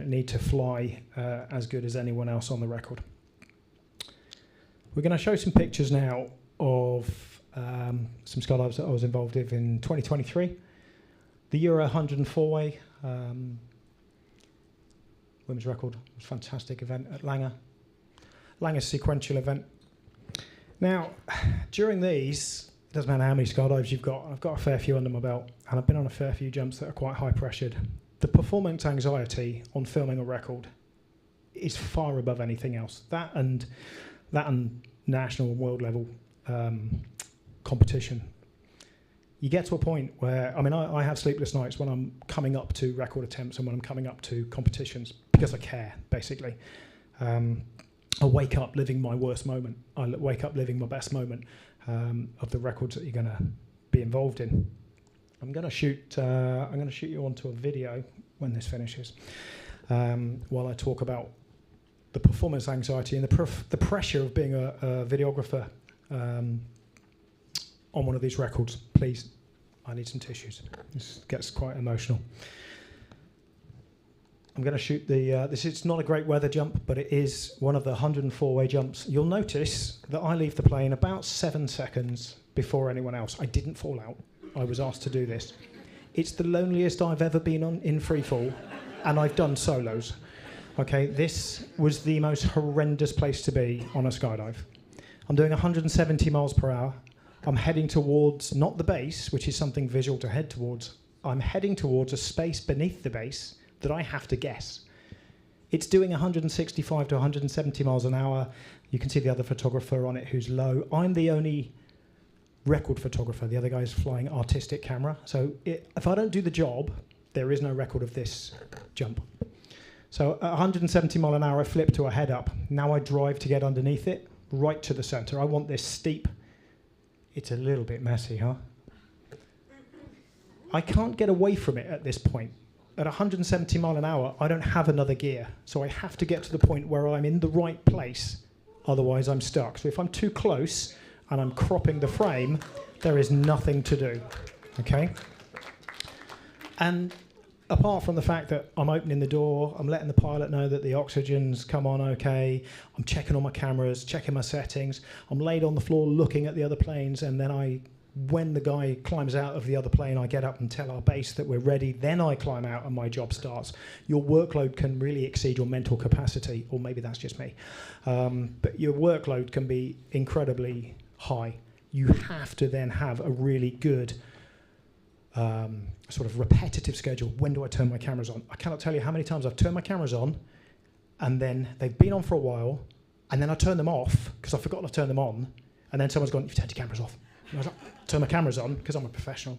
need to fly as good as anyone else on the record. We're going to show some pictures now of some skydives that I was involved in 2023. The Euro 104-way women's record was a fantastic event at Lange's sequential event. Now, during these, it doesn't matter how many skydives you've got. I've got a fair few under my belt, and I've been on a fair few jumps that are quite high pressured. The performance anxiety on filming a record is far above anything else. That and national and world level competition. You get to a point where, I have sleepless nights when I'm coming up to record attempts and when I'm coming up to competitions because I care, basically. I wake up living my worst moment. I wake up living my best moment of the records that you're going to be involved in. I'm going to shoot you onto a video when this finishes, while I talk about the performance anxiety and the pressure of being a videographer on one of these records. Please, I need some tissues. This gets quite emotional. I'm going to shoot this is not a great weather jump, but it is one of the 104-way jumps. You'll notice that I leave the plane about 7 seconds before anyone else. I didn't fall out. I was asked to do this. It's the loneliest I've ever been in free fall, and I've done solos. Okay, this was the most horrendous place to be on a skydive. I'm doing 170 miles per hour. I'm heading towards, not the base, which is something visual to head towards. I'm heading towards a space beneath the base that I have to guess. It's doing 165 to 170 miles an hour. You can see the other photographer on it who's low. I'm the only record photographer. The other guy's flying artistic camera. So if I don't do the job, there is no record of this jump. So at 170 mile an hour, I flip to a head up. Now I drive to get underneath it, right to the center. I want this steep. It's a little bit messy, huh? I can't get away from it at this point. At 170 mile an hour, I don't have another gear. So I have to get to the point where I'm in the right place. Otherwise, I'm stuck. So if I'm too close and I'm cropping the frame, there is nothing to do, okay? And apart from the fact that I'm opening the door, I'm letting the pilot know that the oxygen's come on okay, I'm checking all my cameras, checking my settings, I'm laid on the floor looking at the other planes, and then when the guy climbs out of the other plane, I get up and tell our base that we're ready, then I climb out and my job starts. Your workload can really exceed your mental capacity, or maybe that's just me. But your workload can be incredibly high. You have to then have a really good sort of repetitive schedule. When do I turn my cameras on? I cannot tell you how many times I've turned my cameras on and then they've been on for a while and then I turn them off because I've forgotten to turn them on, and then someone's gone, "You've turned your cameras off." And I was like, turn my cameras on because I'm a professional,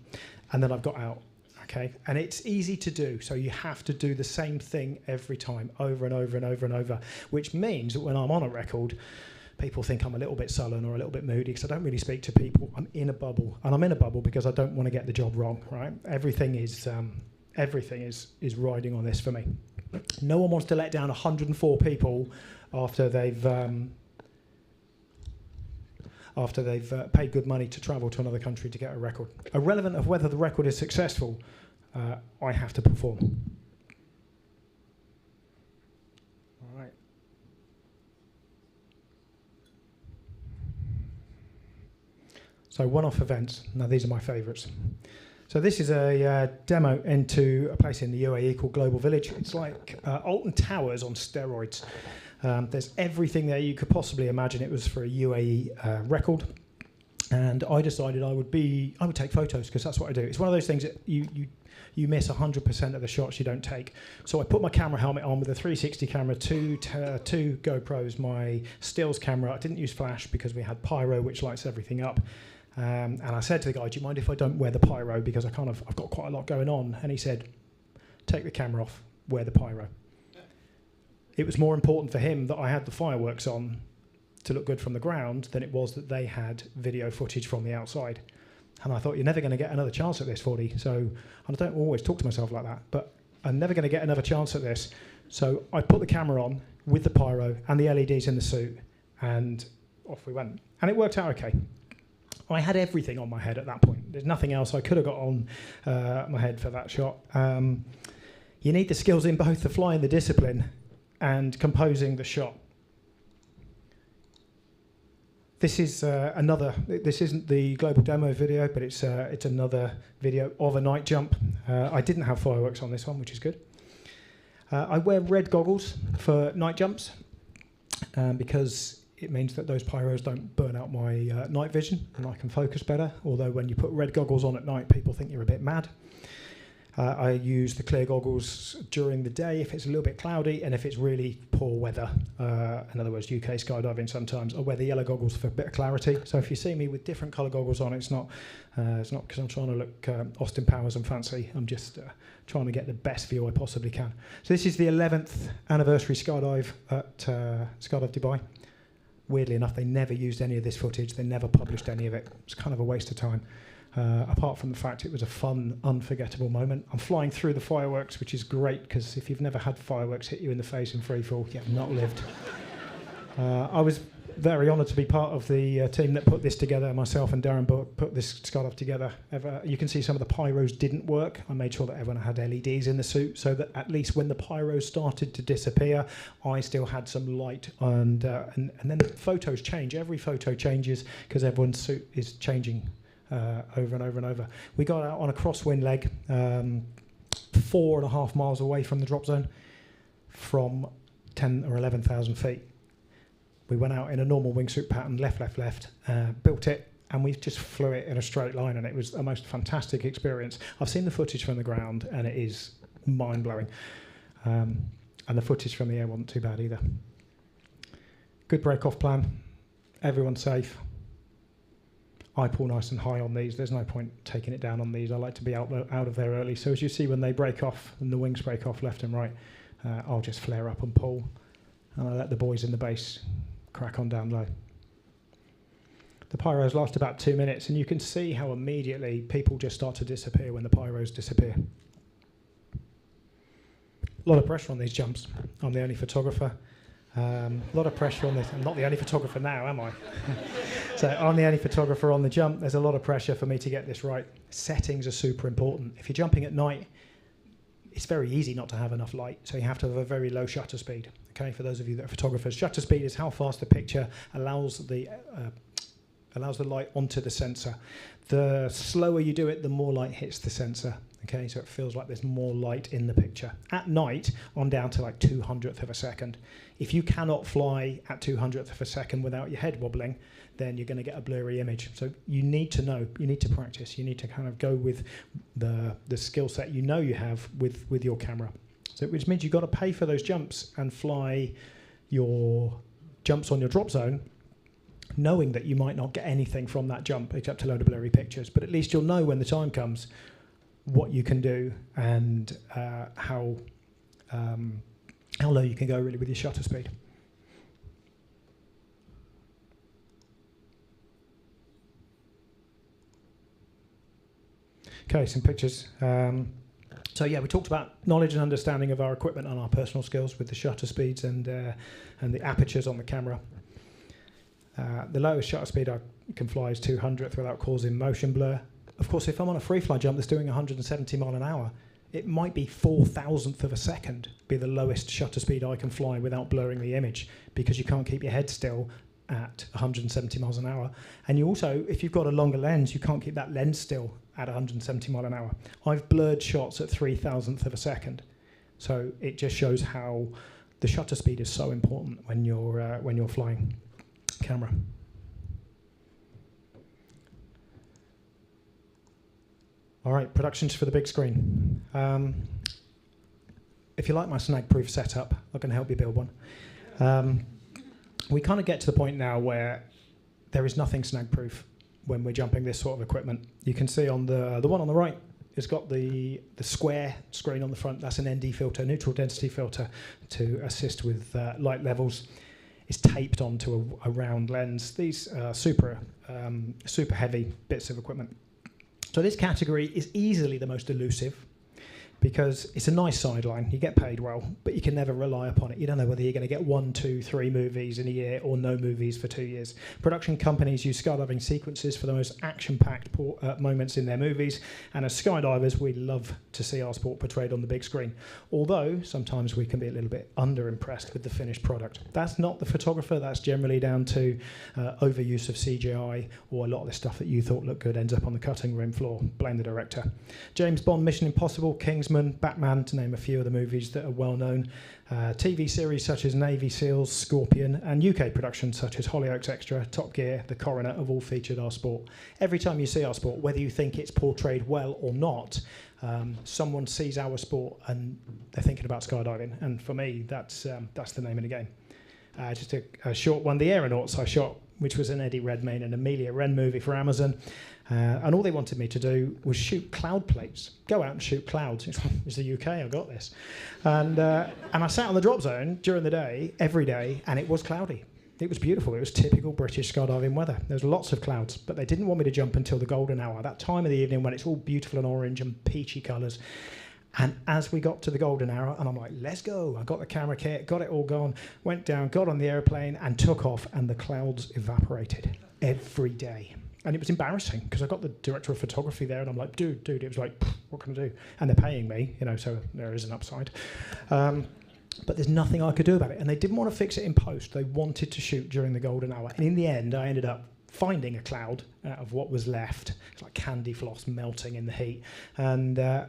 and then I've got out. Okay, and it's easy to do, so you have to do the same thing every time, over and over and over and over, which means that when I'm on a record, people think I'm a little bit sullen or a little bit moody because I don't really speak to people. I'm in a bubble, and I'm in a bubble because I don't want to get the job wrong, right? Everything is riding on this for me. No one wants to let down 104 people after they've paid good money to travel to another country to get a record. Irrelevant of whether the record is successful, I have to perform. All right. So one-off events. Now these are my favourites. So this is a demo into a place in the UAE called Global Village. It's like Alton Towers on steroids. There's everything there you could possibly imagine. It was for a UAE record, and I decided I would take photos because that's what I do. It's one of those things that you miss 100% of the shots you don't take. So I put my camera helmet on with a 360 camera, two GoPros, my stills camera. I didn't use flash because we had pyro, which lights everything up. And I said to the guy, "Do you mind if I don't wear the pyro because I've got quite a lot going on?" And he said, "Take the camera off, wear the pyro." It was more important for him that I had the fireworks on to look good from the ground than it was that they had video footage from the outside. And I thought, you're never going to get another chance at this, 40. So, and I don't always talk to myself like that, but I'm never going to get another chance at this. So I put the camera on with the pyro and the LEDs in the suit, and off we went. And it worked out okay. I had everything on my head at that point. There's nothing else I could have got on my head for that shot. You need the skills in both the flying the discipline and composing the shot. This is this isn't the global demo video, but it's another video of a night jump. I didn't have fireworks on this one, which is good. I wear red goggles for night jumps because it means that those pyros don't burn out my night vision and I can focus better. Although when you put red goggles on at night, people think you're a bit mad. I use the clear goggles during the day if it's a little bit cloudy and if it's really poor weather. In other words, UK skydiving sometimes. I wear the yellow goggles for a bit of clarity. So if you see me with different colour goggles on, it's not because I'm trying to look Austin Powers and fancy. I'm just trying to get the best view I possibly can. So this is the 11th anniversary skydive at Skydive Dubai. Weirdly enough, they never used any of this footage. They never published any of it. It's kind of a waste of time. Apart from the fact it was a fun, unforgettable moment. I'm flying through the fireworks, which is great, because if you've never had fireworks hit you in the face in free fall, you have not lived. I was very honoured to be part of the team that put this together. Myself and Darren put this skydive together. You can see some of the pyros didn't work. I made sure that everyone had LEDs in the suit, so that at least when the pyros started to disappear, I still had some light. And then the photos change. Every photo changes because everyone's suit is changing. Over and over and over. We got out on a crosswind leg 4.5 miles away from the drop zone from 10 or 11,000 feet. We went out in a normal wingsuit pattern, left, built it, and we just flew it in a straight line, and it was the most fantastic experience. I've seen the footage from the ground, and it is mind-blowing. And the footage from the air wasn't too bad either. Good break-off plan. Everyone's safe. I pull nice and high on these. There's no point taking it down on these. I like to be out of there early. So as you see, when they break off and the wings break off left and right, I'll just flare up and pull. And I let the boys in the base crack on down low. The pyros last about 2 minutes, and you can see how immediately people just start to disappear when the pyros disappear. A lot of pressure on these jumps. I'm the only photographer. A lot of pressure on this. I'm not the only photographer now, am I? So I'm the only photographer on the jump. There's a lot of pressure for me to get this right. Settings are super important. If you're jumping at night, it's very easy not to have enough light, so you have to have a very low shutter speed. Okay, for those of you that are photographers, shutter speed is how fast the picture allows the light onto the sensor. The slower you do it, the more light hits the sensor. Okay, so it feels like there's more light in the picture. At night, I'm down to like 200th of a second. If you cannot fly at 200th of a second without your head wobbling, then you're going to get a blurry image. So you need to know, you need to practice, you need to kind of go with the skill set you know you have with your camera. So which means you've got to pay for those jumps and fly your jumps on your drop zone, knowing that you might not get anything from that jump except a load of blurry pictures. But at least you'll know when the time comes what you can do and how low you can go really with your shutter speed. Okay, some pictures. So yeah, we talked about knowledge and understanding of our equipment and our personal skills with the shutter speeds and the apertures on the camera. The lowest shutter speed I can fly is 200th without causing motion blur. Of course, if I'm on a free fly jump that's doing 170 mile an hour, it might be 4,000th of a second be the lowest shutter speed I can fly without blurring the image, because you can't keep your head still at 170 miles an hour. And you also, if you've got a longer lens, you can't keep that lens still at 170 mile an hour. I've blurred shots at 3,000th of a second. So it just shows how the shutter speed is so important when you're flying camera. All right, productions for the big screen. If you like my snag-proof setup, I can help you build one. We kind of get to the point now where there is nothing snag-proof when we're jumping this sort of equipment. You can see on the one on the right, it's got the square screen on the front. That's an ND filter, neutral density filter, to assist with light levels. It's taped onto a round lens. These are super heavy bits of equipment. So this category is easily the most elusive, because it's a nice sideline. You get paid well, but you can never rely upon it. You don't know whether you're going to get 1, 2, 3 movies in a year or no movies for 2 years. Production companies use skydiving sequences for the most action-packed moments in their movies, and as skydivers, we love to see our sport portrayed on the big screen, although sometimes we can be a little bit under-impressed with the finished product. That's not the photographer. That's generally down to overuse of CGI, or a lot of the stuff that you thought looked good ends up on the cutting room floor. Blame the director. James Bond, Mission Impossible, Kingsman, Batman, to name a few of the movies that are well known. TV series such as Navy SEALs, Scorpion, and UK productions such as Hollyoaks Extra, Top Gear, The Coroner have all featured our sport. Every time you see our sport, whether you think it's portrayed well or not, someone sees our sport and they're thinking about skydiving. And for me, that's the name of the game. Just a short one, The Aeronauts I shot, which was an Eddie Redmayne and Amelia Wren movie for Amazon. And all they wanted me to do was shoot cloud plates. Go out and shoot clouds. It's the UK, I got this. And I sat on the drop zone during the day, every day, and it was cloudy. It was beautiful. It was typical British skydiving weather. There was lots of clouds, but they didn't want me to jump until the golden hour, that time of the evening when it's all beautiful and orange and peachy colours. And as we got to the golden hour, and I'm like, let's go. I got the camera kit, got it all gone, went down, got on the airplane and took off, and the clouds evaporated every day. And it was embarrassing because I got the director of photography there and I'm like, dude, it was like, what can I do? And they're paying me, so there is an upside. But there's nothing I could do about it. And they didn't want to fix it in post. They wanted to shoot during the golden hour. And in the end, I ended up finding a cloud out of what was left. It's like candy floss melting in the heat. And I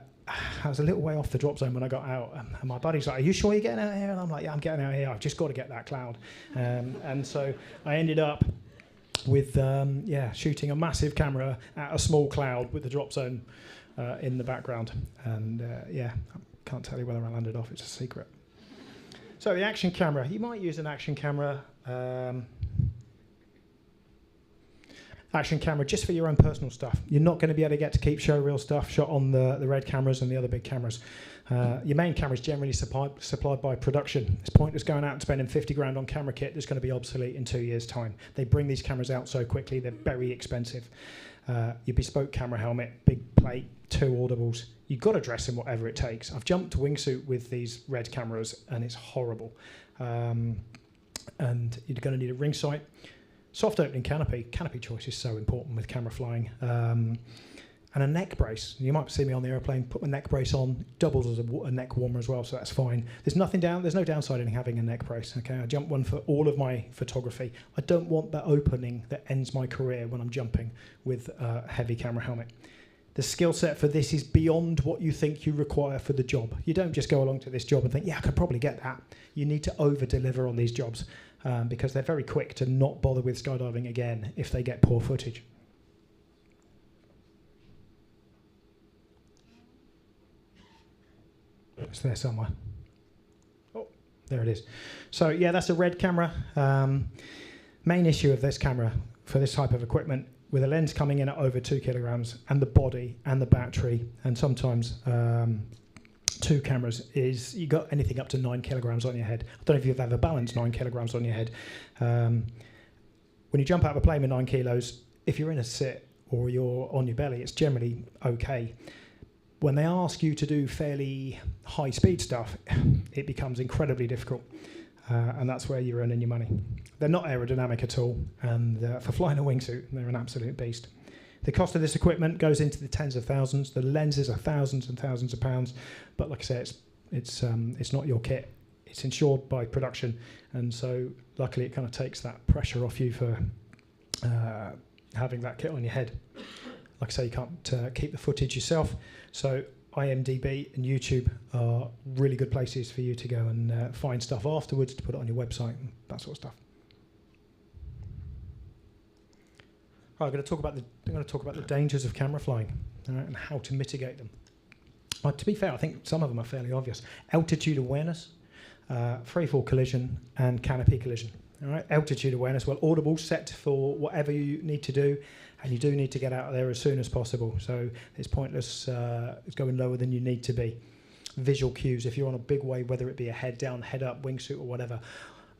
was a little way off the drop zone when I got out, and my buddy's like, are you sure you're getting out here? And I'm like, yeah, I'm getting out here. I've just got to get that cloud. And so I ended up with shooting a massive camera at a small cloud with the drop zone in the background. And I can't tell you whether I landed off. It's a secret. So the action camera. You might use an action camera. Action camera just for your own personal stuff. You're not going to be able to get to keep show reel stuff shot on the red cameras and the other big cameras. Your main camera is generally supplied by production. It's pointless going out and spending 50 grand on camera kit that's going to be obsolete in 2 years' time. They bring these cameras out so quickly, they're very expensive. Your bespoke camera helmet, big plate, 2 audibles. You've got to dress in whatever it takes. I've jumped to wingsuit with these red cameras and it's horrible. And you're going to need a ring sight. Soft opening canopy. Canopy choice is so important with camera flying. And a neck brace. You might see me on the airplane, put my neck brace on, doubles as a neck warmer as well, so that's fine. There's no downside in having a neck brace. Okay, I jump one for all of my photography. I don't want that opening that ends my career when I'm jumping with a heavy camera helmet. The skill set for this is beyond what you think you require for the job. You don't just go along to this job and think, yeah, I could probably get that. You need to over-deliver on these jobs because they're very quick to not bother with skydiving again if they get poor footage. It's there somewhere. Oh, there it is. So yeah, that's a red camera. Main issue of this camera for this type of equipment, with a lens coming in at over 2 kilograms and the body and the battery and sometimes 2 cameras, is you got anything up to 9 kilograms on your head. I don't know if you've ever balanced 9 kilograms on your head. When you jump out of a plane with 9 kilos, if you're in a sit or you're on your belly, it's generally okay. When they ask you to do fairly high-speed stuff, it becomes incredibly difficult, and that's where you're earning your money. They're not aerodynamic at all, and for flying a wingsuit, they're an absolute beast. The cost of this equipment goes into the tens of thousands. The lenses are thousands and thousands of pounds, but like I say, it's not your kit. It's insured by production, and so luckily it kind of takes that pressure off you for having that kit on your head. Like I say, you can't keep the footage yourself, so IMDb and YouTube are really good places for you to go and find stuff afterwards to put it on your website and that sort of stuff. Right, I'm going to talk about the dangers of camera flying, and how to mitigate them. To be fair, I think some of them are fairly obvious. Altitude awareness, freefall collision, and canopy collision. All right, altitude awareness. Well, audible set for whatever you need to do, and you do need to get out of there as soon as possible. So it's pointless going lower than you need to be. Visual cues. If you're on a big wave, whether it be a head down, head up, wingsuit, or whatever,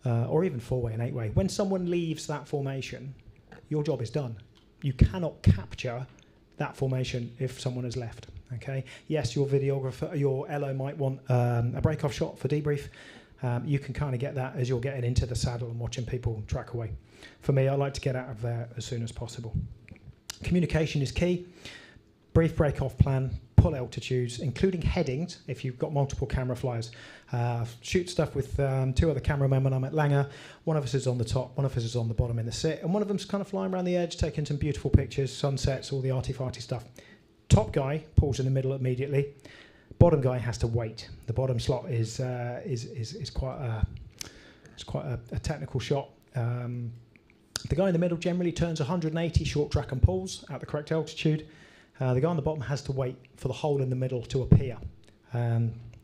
or even 4-way and 8-way. When someone leaves that formation, your job is done. You cannot capture that formation if someone has left. Okay. Yes, your videographer, your LO might want a break-off shot for debrief. You can kind of get that as you're getting into the saddle and watching people track away. For me, I like to get out of there as soon as possible. Communication is key. Brief break-off plan, pull altitudes, including headings if you've got multiple camera flyers. Shoot stuff with 2 other cameramen when I'm at Langer. One of us is on the top, one of us is on the bottom in the sit, and one of them's kind of flying around the edge, taking some beautiful pictures, sunsets, all the arty-farty stuff. Top guy pulls in the middle immediately. Bottom guy has to wait. The bottom slot is quite a technical shot. The guy in the middle generally turns 180 short track and pulls at the correct altitude. The guy on the bottom has to wait for the hole in the middle to appear.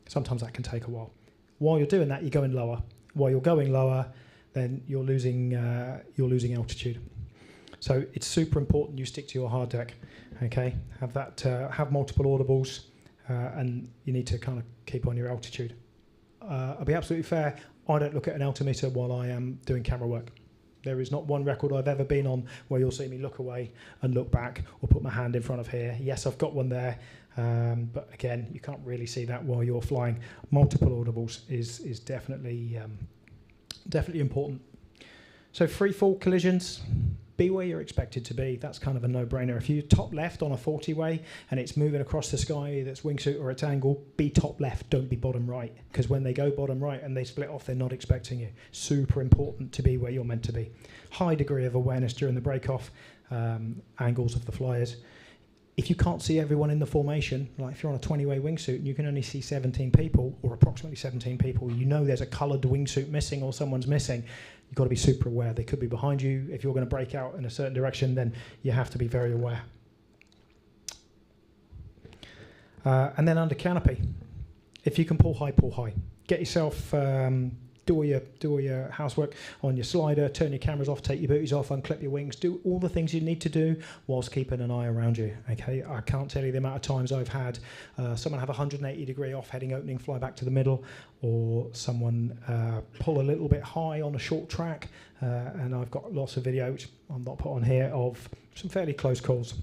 Sometimes that can take a while. While you're doing that, you're going lower. While you're going lower, then you're losing altitude. So it's super important you stick to your hard deck. Okay, have multiple audibles, and you need to kind of keep on your altitude. I'll be absolutely fair. I don't look at an altimeter while I am doing camera work. There is not one record I've ever been on where you'll see me look away and look back or put my hand in front of here. Yes, I've got one there, but again, you can't really see that while you're flying. Multiple audibles is definitely important. So free fall collisions, be where you're expected to be. That's kind of a no-brainer. If you're top left on a 40-way and it's moving across the sky that's wingsuit or its angle, be top left, don't be bottom right. Because when they go bottom right and they split off, they're not expecting you. Super important to be where you're meant to be. High degree of awareness during the break-off, angles of the flyers. If you can't see everyone in the formation, like if you're on a 20-way wingsuit and you can only see 17 people, or approximately 17 people, you know there's a coloured wingsuit missing or someone's missing, you've got to be super aware. They could be behind you. If you're going to break out in a certain direction, then you have to be very aware. And then under canopy, if you can pull high, pull high. Get yourself... Do all your housework on your slider, turn your cameras off, take your booties off, unclip your wings, do all the things you need to do whilst keeping an eye around you. Okay, I can't tell you the amount of times I've had someone have a 180-degree off-heading opening, fly back to the middle, or someone pull a little bit high on a short track, and I've got lots of video, which I'm not put on here, of some fairly close calls.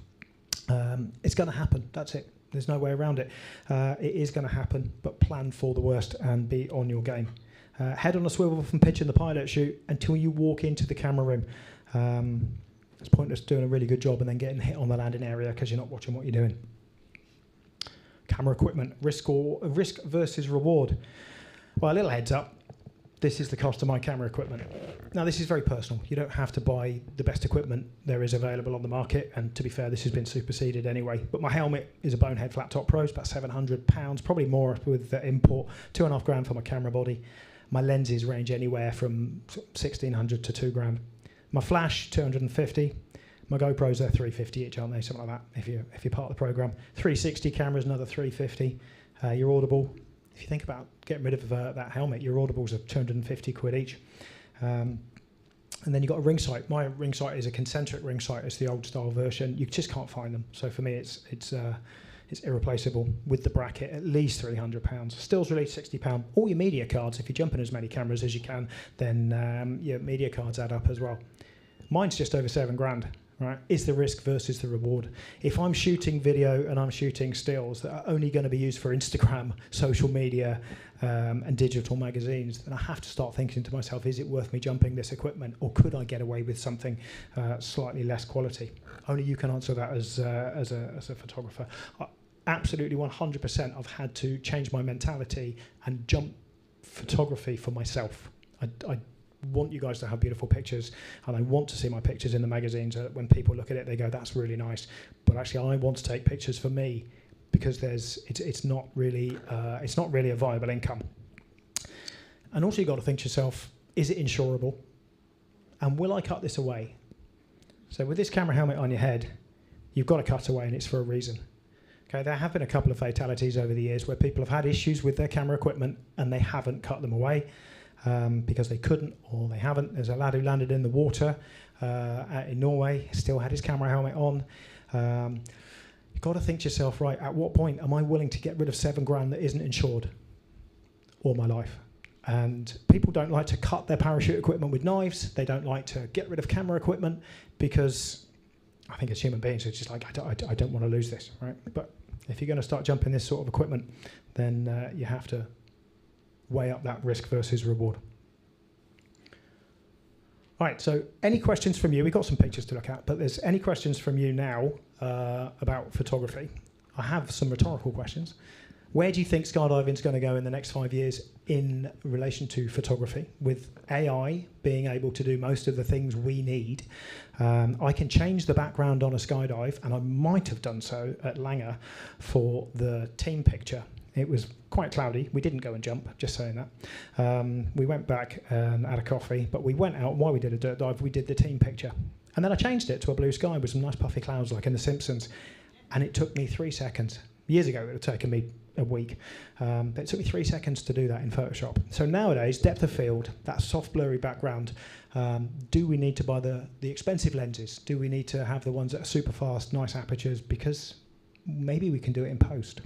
It's going to happen, that's it. There's no way around it. It is going to happen, but plan for the worst and be on your game. Head on a swivel from pitch in the pilot chute until you walk into the camera room. It's pointless doing a really good job and then getting hit on the landing area because you're not watching what you're doing. Camera equipment, risk versus reward. Well, a little heads up. This is the cost of my camera equipment. Now, this is very personal. You don't have to buy the best equipment there is available on the market, and to be fair, this has been superseded anyway. But my helmet is a Bonehead Flat Top Pro. It's about £700, probably more with the import. £2.5 for my camera body. My lenses range anywhere from 1,600 to £2,000. My flash, 250. My GoPros, they're 350 each, aren't they? Something like that. If you're part of the program, 360 cameras, another 350. Your audible. If you think about getting rid of that helmet, your audibles are 250 quid each. And then you've got a ring sight. My ring sight is a concentric ring sight. It's the old style version. You just can't find them. So for me, it's irreplaceable with the bracket, at least £300. Stills release £60. All your media cards, if you jump in as many cameras as you can, then your media cards add up as well. Mine's just over £7,000, right? Is the risk versus the reward. If I'm shooting video and I'm shooting stills that are only going to be used for Instagram, social media, and digital magazines, then I have to start thinking to myself, is it worth me jumping this equipment, or could I get away with something slightly less quality? Only you can answer that as a photographer. Absolutely 100% I've had to change my mentality and jump photography for myself. I want you guys to have beautiful pictures, and I want to see my pictures in the magazines. When people look at it, they go, that's really nice. But actually, I want to take pictures for me because it's not really a viable income. And also, you've got to think to yourself, is it insurable? And will I cut this away? So with this camera helmet on your head, you've got to cut away, and it's for a reason. Okay, there have been a couple of fatalities over the years where people have had issues with their camera equipment and they haven't cut them away because they couldn't or they haven't. There's a lad who landed in the water in Norway, still had his camera helmet on. You've got to think to yourself, right, at what point am I willing to get rid of £7,000 that isn't insured all my life? And people don't like to cut their parachute equipment with knives. They don't like to get rid of camera equipment because I think as human beings, it's just like, I don't want to lose this, right? But If you're going to start jumping this sort of equipment, then you have to weigh up that risk versus reward. Right, so any questions from you? We've got some pictures to look at, but there's any questions from you now about photography? I have some rhetorical questions. Where do you think skydiving is going to go in the next 5 years in relation to photography? With AI being able to do most of the things we need, I can change the background on a skydive, and I might have done so at Langer for the team picture. It was quite cloudy. We didn't go and jump, just saying that. We went back and had a coffee, but we went out, and while we did a dirt dive, we did the team picture. And then I changed it to a blue sky with some nice puffy clouds like in The Simpsons, and it took me 3 seconds. Years ago, it would have taken me a week. But it took me 3 seconds to do that in Photoshop. So nowadays, depth of field, that soft blurry background, do we need to buy the expensive lenses? Do we need to have the ones that are super fast, nice apertures? Because maybe we can do it in post.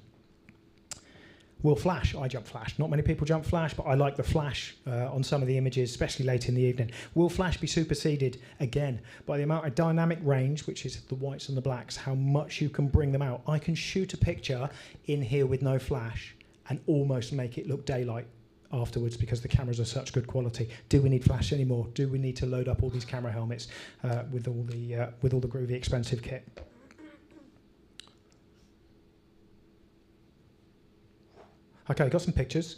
Will flash? I jump flash. Not many people jump flash, but I like the flash on some of the images, especially late in the evening. Will flash be superseded again by the amount of dynamic range, which is the whites and the blacks, how much you can bring them out? I can shoot a picture in here with no flash and almost make it look daylight afterwards because the cameras are such good quality. Do we need flash anymore? Do we need to load up all these camera helmets with all the groovy expensive kit? Okay, got some pictures.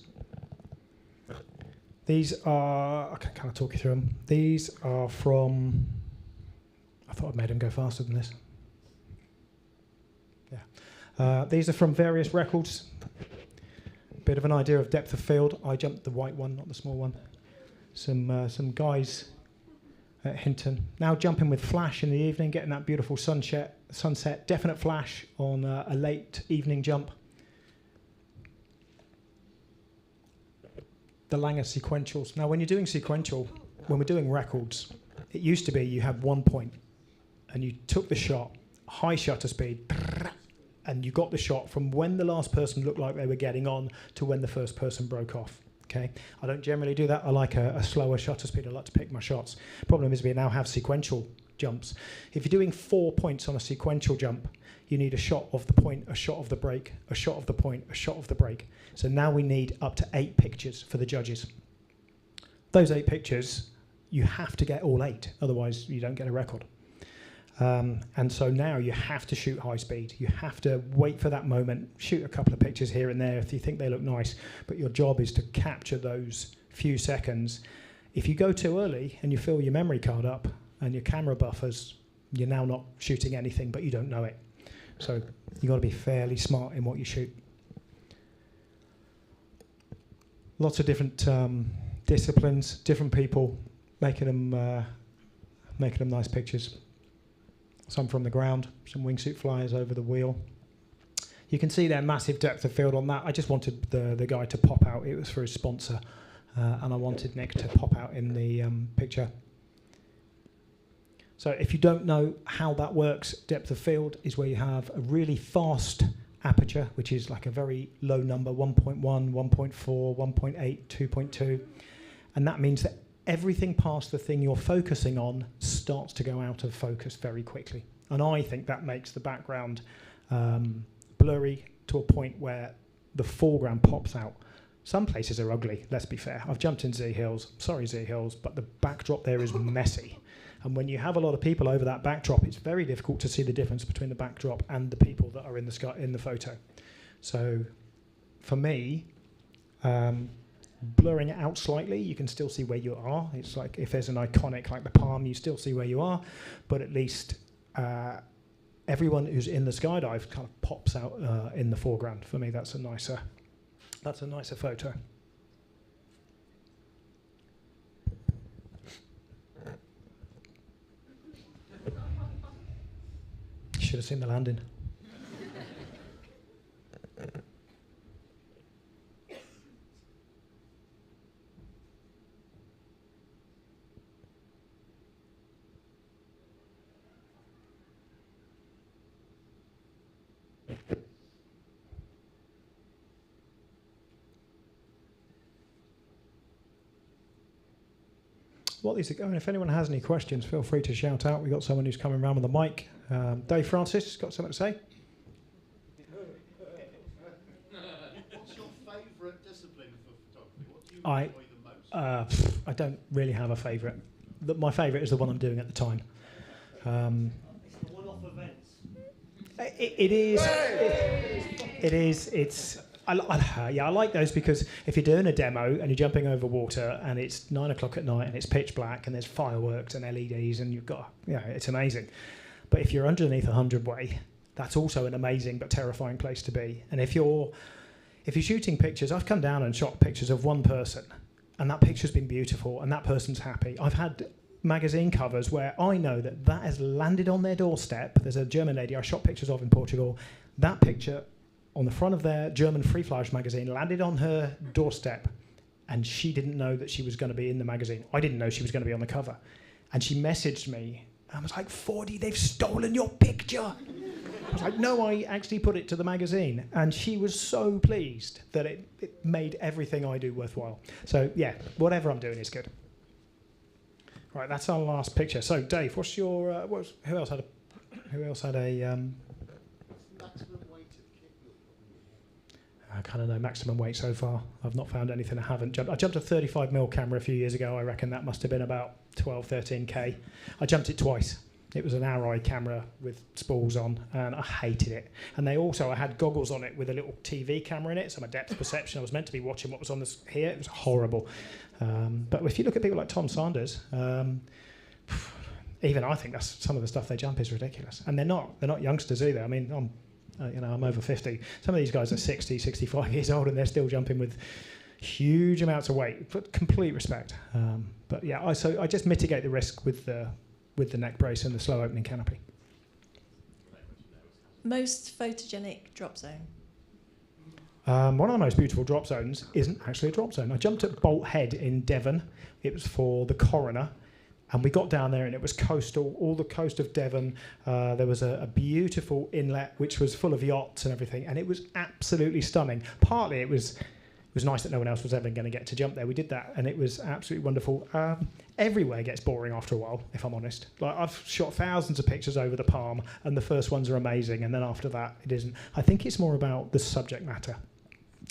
These are, I can kind of talk you through them. These are from, I thought I'd made them go faster than this. Yeah. These are from various records. Bit of an idea of depth of field. I jumped the white one, not the small one. Some guys at Hinton. Now jumping with flash in the evening, getting that beautiful sunset. Definite flash on a late evening jump. The Langer sequentials. Now, when you're doing sequential, when we're doing records, it used to be you had 1 point and you took the shot, high shutter speed, and you got the shot from when the last person looked like they were getting on to when the first person broke off. Okay, I don't generally do that. I like a slower shutter speed. I like to pick my shots. Problem is we now have sequential jumps. If you're doing 4 points on a sequential jump, you need a shot of the point, a shot of the break, a shot of the point, a shot of the break. So now we need up to 8 pictures for the judges. Those 8 pictures, you have to get all 8, otherwise you don't get a record. And so now you have to shoot high speed. You have to wait for that moment, shoot a couple of pictures here and there if you think they look nice, but your job is to capture those few seconds. If you go too early and you fill your memory card up and your camera buffers, you're now not shooting anything, but you don't know it. So you've got to be fairly smart in what you shoot. Lots of different disciplines, different people making them nice pictures. Some from the ground, some wingsuit flyers over the wheel. You can see their massive depth of field on that. I just wanted the guy to pop out. It was for his sponsor, and I wanted Nick to pop out in the picture. So if you don't know how that works, depth of field is where you have a really fast aperture, which is like a very low number, 1.1, 1.4, 1.8, 2.2. And that means that everything past the thing you're focusing on starts to go out of focus very quickly. And I think that makes the background blurry to a point where the foreground pops out. Some places are ugly, let's be fair. I've jumped in Z Hills, sorry Z Hills, but the backdrop there is messy. And when you have a lot of people over that backdrop, it's very difficult to see the difference between the backdrop and the people that are in the sky, in the photo. So for me, blurring it out slightly, you can still see where you are. It's like if there's an iconic like the palm, you still see where you are, but at least everyone who's in the skydive kind of pops out in the foreground. For me, that's a nicer photo. Should have seen the landing. While these are going, if anyone has any questions, feel free to shout out. We've got someone who's coming around with a mic. Dave Francis, got something to say? I don't really have a favourite. My favourite is the one I'm doing at the time. It's the one-off events. It is. It is. It's. I like those because if you're doing a demo and you're jumping over water and it's 9 o'clock at night and it's pitch black and there's fireworks and LEDs and you've got, it's amazing. But if you're underneath a 100-way, that's also an amazing but terrifying place to be. And if you're shooting pictures, I've come down and shot pictures of one person, and that picture's been beautiful, and that person's happy. I've had magazine covers where I know that has landed on their doorstep. There's a German lady I shot pictures of in Portugal. That picture on the front of their German Free Flyers magazine landed on her doorstep, and she didn't know that she was going to be in the magazine. I didn't know she was going to be on the cover. And she messaged me. I was like, 40, they've stolen your picture. I was like, no, I actually put it to the magazine. And she was so pleased that it made everything I do worthwhile. So, yeah, whatever I'm doing is good. Right, that's our last picture. So, Dave, what's your... who else had a... Maximum weight of kit. I kind of know maximum weight so far. I've not found anything I haven't jumped. I jumped a 35mm camera a few years ago. I reckon that must have been about 12, 13K. I jumped it twice. It was an Arri camera with spools on, and I hated it. And I had goggles on it with a little TV camera in it, so my depth perception, I was meant to be watching what was on this here. It was horrible. But if you look at people like Tom Sanders, even I think that's some of the stuff they jump is ridiculous. And they're not youngsters either. I mean, I'm over 50. Some of these guys are 60, 65 years old, and they're still jumping with huge amounts of weight. But complete respect. But yeah, I just mitigate the risk with the neck brace and the slow opening canopy. Most photogenic drop zone? One of the most beautiful drop zones isn't actually a drop zone. I jumped at Bolt Head in Devon. It was for the coroner. And we got down there and it was coastal, all the coast of Devon. There was a beautiful inlet which was full of yachts and everything. And it was absolutely stunning. Partly it was nice that no one else was ever going to get to jump there. We did that and it was absolutely wonderful. Everywhere gets boring after a while, if I'm honest. Like I've shot thousands of pictures over the Palm and the first ones are amazing. And then after that, it isn't. I think it's more about the subject matter.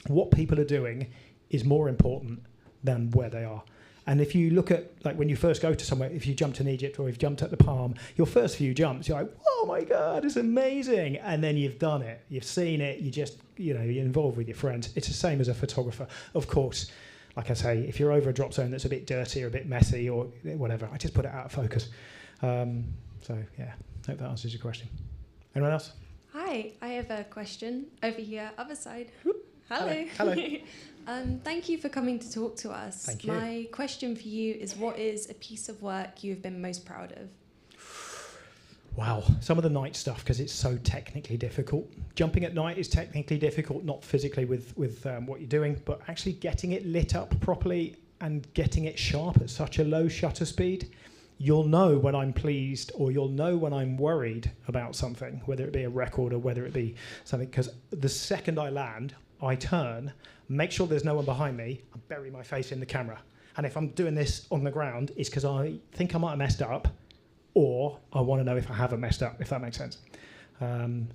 What people are doing is more important than where they are. And if you look at, like, when you first go to somewhere, if you jumped in Egypt or you've jumped at the Palm, your first few jumps, you're like, oh my God, it's amazing. And then you've done it. You've seen it. You just, you're involved with your friends. It's the same as a photographer. Of course, like I say, if you're over a drop zone that's a bit dirty or a bit messy or whatever, I just put it out of focus. So, yeah, hope that answers your question. Anyone else? Hi, I have a question over here, other side. Whoop. Hello. Hello. Thank you for coming to talk to us. Thank you. My question for you is, what is a piece of work you've been most proud of? Wow, some of the night stuff, because it's so technically difficult. Jumping at night is technically difficult, not physically with what you're doing, but actually getting it lit up properly and getting it sharp at such a low shutter speed. You'll know when I'm pleased or you'll know when I'm worried about something, whether it be a record or whether it be something, because the second I land, I turn, make sure there's no one behind me, and bury my face in the camera. And if I'm doing this on the ground, it's because I think I might have messed up, or I want to know if I haven't messed up, if that makes sense.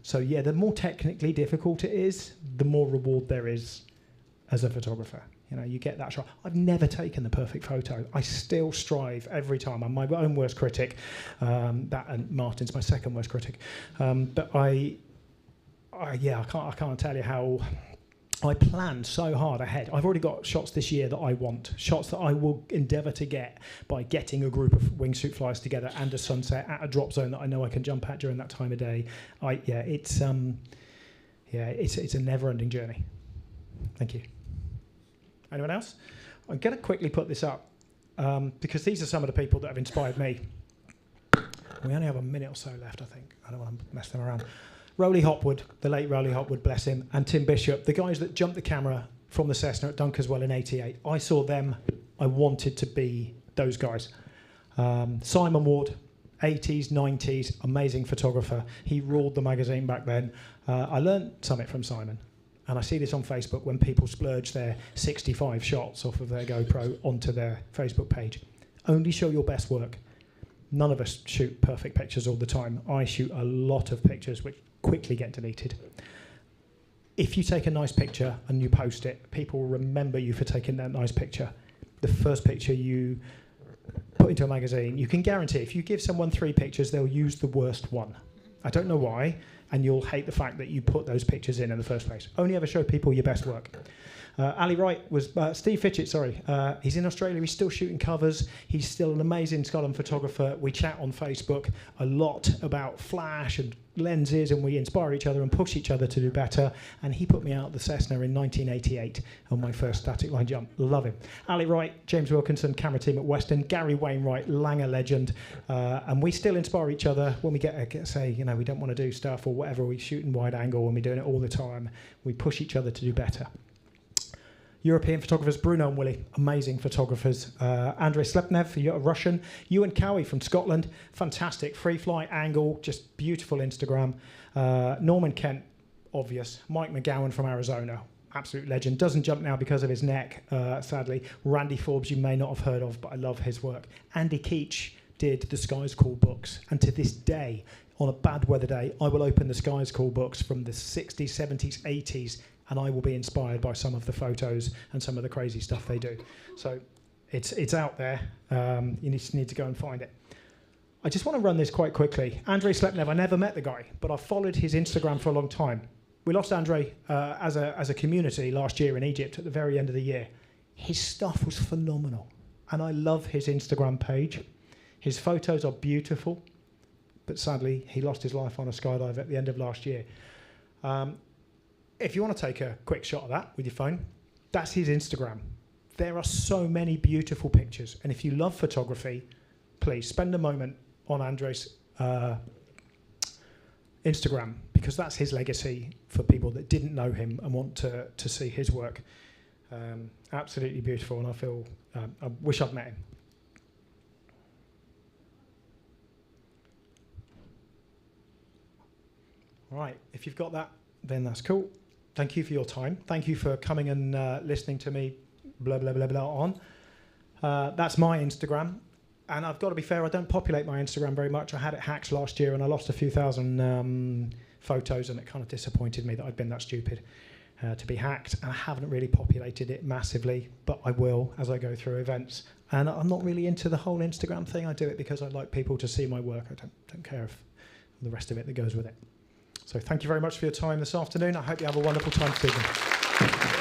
So yeah, the more technically difficult it is, the more reward there is as a photographer. You get that shot. I've never taken the perfect photo. I still strive every time. I'm my own worst critic. That and Martin's my second worst critic. But I can't tell you how I plan so hard ahead. I've already got shots this year that I want, shots that I will endeavour to get by getting a group of wingsuit flyers together and a sunset at a drop zone that I know I can jump at during that time of day. It's a never-ending journey. Thank you. Anyone else? I'm going to quickly put this up because these are some of the people that have inspired me. We only have a minute or so left, I think. I don't want to mess them around. Rowley Hopwood, the late Rowley Hopwood, bless him, and Tim Bishop, the guys that jumped the camera from the Cessna at Dunkerswell in '88. I saw them. I wanted to be those guys. Simon Ward, 80s, 90s, amazing photographer. He ruled the magazine back then. I learned something from Simon. And I see this on Facebook when people splurge their 65 shots off of their GoPro onto their Facebook page. Only show your best work. None of us shoot perfect pictures all the time. I shoot a lot of pictures which quickly get deleted. if you take a nice picture and you post it, people will remember you for taking that nice picture. The first picture you put into a magazine, you can guarantee if you give someone 3 pictures, they'll use the worst one. I don't know why, and you'll hate the fact that you put those pictures in the first place. Only ever show people your best work. Ali Wright was Steve Fitchett, sorry. He's in Australia. He's still shooting covers. He's still an amazing Scotland photographer. We chat on Facebook a lot about flash and lenses, and we inspire each other and push each other to do better. And he put me out the Cessna in 1988 on my first static line jump. Love him. Ali Wright, James Wilkinson, camera team at Western, Gary Wainwright, Langer legend, and we still inspire each other when we say, you know, we don't want to do stuff or whatever. We shoot in wide angle and we're doing it all the time. We push each other to do better. European photographers, Bruno and Willie, amazing photographers. Andrei Slepnev, Russian. Ewan Cowie from Scotland, fantastic. Free flight angle, just beautiful Instagram. Norman Kent, obvious. Mike McGowan from Arizona, absolute legend. Doesn't jump now because of his neck, sadly. Randy Forbes, you may not have heard of, but I love his work. Andy Keach did the Skies Call books, and to this day, on a bad weather day, I will open the Skies Call books from the 60s, 70s, 80s, and I will be inspired by some of the photos and some of the crazy stuff they do. So it's out there. You just need to go and find it. I just want to run this quite quickly. Andrei Slepnev, I never met the guy, but I followed his Instagram for a long time. We lost Andrei as a community last year in Egypt at the very end of the year. His stuff was phenomenal, and I love his Instagram page. His photos are beautiful, but sadly, he lost his life on a skydive at the end of last year. If you want to take a quick shot of that with your phone, that's his Instagram. There are so many beautiful pictures. And if you love photography, please spend a moment on Andrei's Instagram, because that's his legacy for people that didn't know him and want to see his work. Absolutely beautiful, and I wish I'd met him. All right, if you've got that, then that's cool. Thank you for your time. Thank you for coming and listening to me blah, blah, blah, blah on. That's my Instagram. And I've got to be fair, I don't populate my Instagram very much. I had it hacked last year and I lost a few thousand photos, and it kind of disappointed me that I'd been that stupid to be hacked. And I haven't really populated it massively, but I will as I go through events. And I'm not really into the whole Instagram thing. I do it because I like people to see my work. I don't care if the rest of it that goes with it. So thank you very much for your time this afternoon. I hope you have a wonderful time speaking.